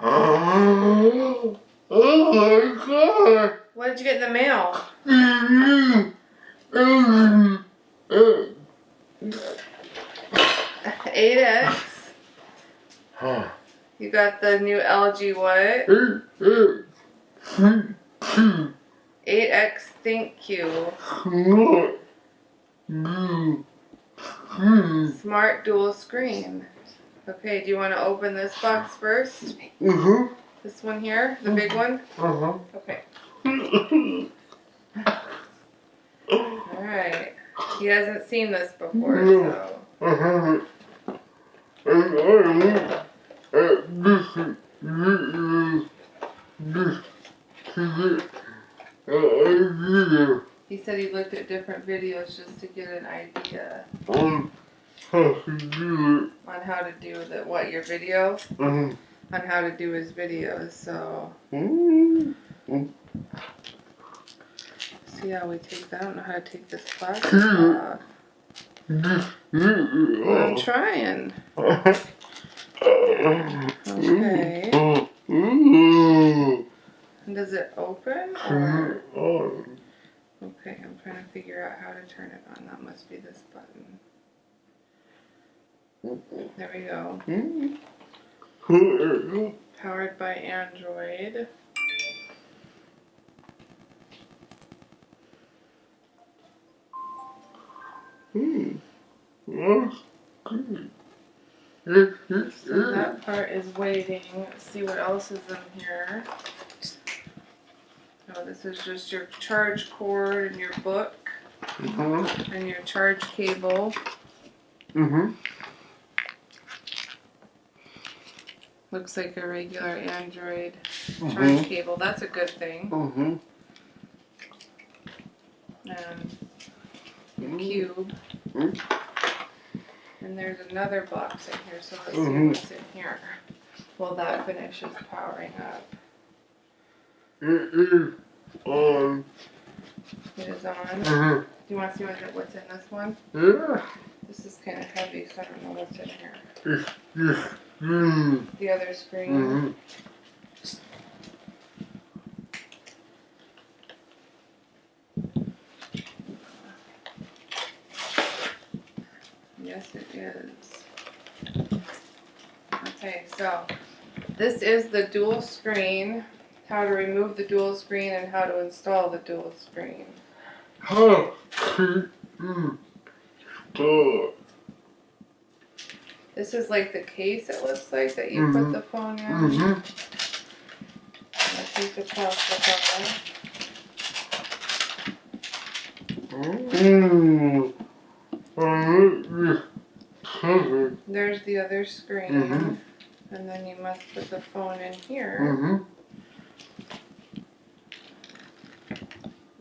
Oh my god! What did you get in the mail? 8X. You got the new LG what? 8X, thank you. Smart dual screen. Okay, do you want to open this box first? This one here? The big one? Okay. Alright. He hasn't seen this before, so. He said he looked at different videos just to get an idea on how to do your video? On how to do his videos, so. See how we take that? I don't know how to take this plastic off. I'm trying. Okay. And does it open? Or? Okay, I'm trying to figure out how to turn it on. That must be this button. There we go. Powered by Android. So that part is waiting. Let's see what else is in here. Oh, this is just your charge cord and your book. And your charge cable. Looks like a regular Android charge cable. That's a good thing. And the cube. And there's another box in here, so let's see what's in here. Well, that finishes powering up. It is on. It is on. Do you want to see what's in this one? Yeah. This is kind of heavy, so I don't know what's in here. It's The other screen. Yes, it is. Okay, so this is the dual screen. How to remove the dual screen and how to install the dual screen. This is like the case, it looks like, that you put the phone in. Let's take the plastic off. There's the other screen. And then you must put the phone in here.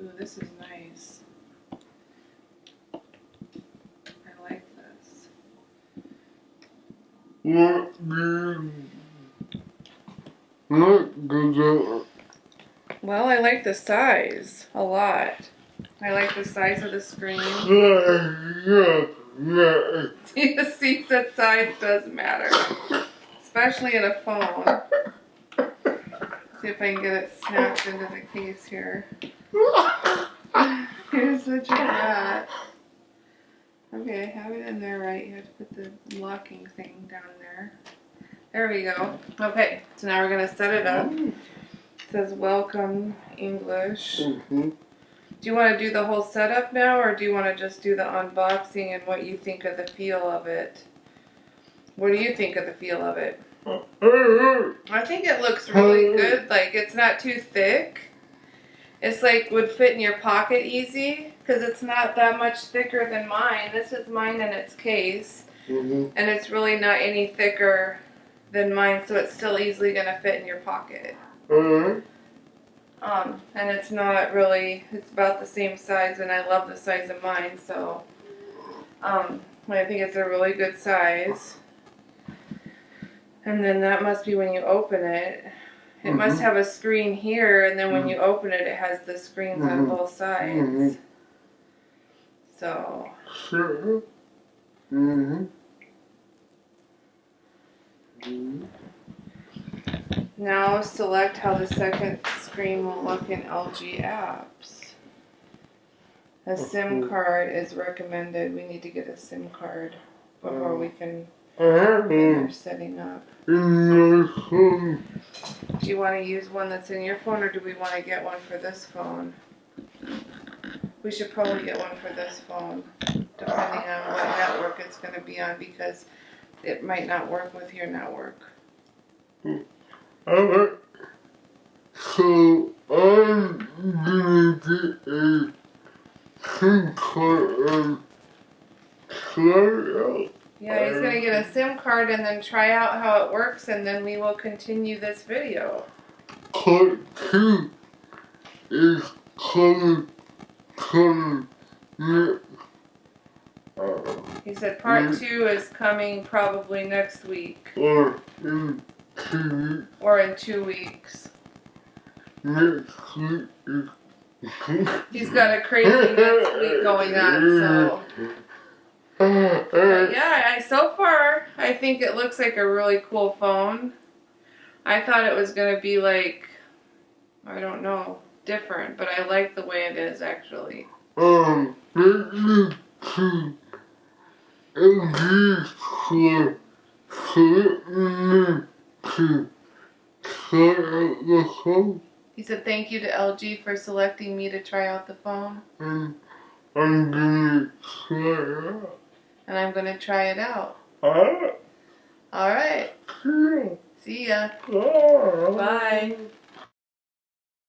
Ooh, this is nice. I like this. Well, I like the size a lot. I like the size of the screen. See, that size does matter. Especially in a phone. See if I can get it snapped into the case here. You're such a rat. Okay, have it in there right. You have to put the locking thing down there. There we go. Okay, so now we're going to set it up. It says welcome English. Do you want to do the whole setup now, or do you want to just do the unboxing and what you think of the feel of it? What do you think of the feel of it? I think it looks really good. Like, it's not too thick. It's like would fit in your pocket easy because it's not that much thicker than mine. This is mine in its case. And it's really not any thicker than mine, so it's still easily going to fit in your pocket. And it's not really, it's about the same size, and I love the size of mine, so I think it's a really good size. And then that must be when you open it. It must have a screen here, and then when you open it, it has the screens on both sides. So. Now select how the second screen will look in LG apps. A SIM card is recommended. We need to get a SIM card before we can finish setting up. Do you want to use one that's in your phone, or do we want to get one for this phone? We should probably get one for this phone, depending on what network it's going to be on, because it might not work with your network. Alright. So I'm gonna get a SIM card and try it out. Yeah, he's going to get a SIM card and then try out how it works, and then we will continue this video. Part 2 is coming next. He said part 2 is coming probably next week. Or in 2 weeks. Or in 2 weeks. Next week is He's got a crazy next week going on, so. But yeah, so far, I think it looks like a really cool phone. I thought it was going to be like, I don't know, different, but I like the way it is actually. this is to LG for selecting me to try out the phone. He said thank you to LG for selecting me to try out the phone. And I'm gonna try it out. And I'm going to try it out. Alright. Alright. Yeah. See ya. Bye. Bye.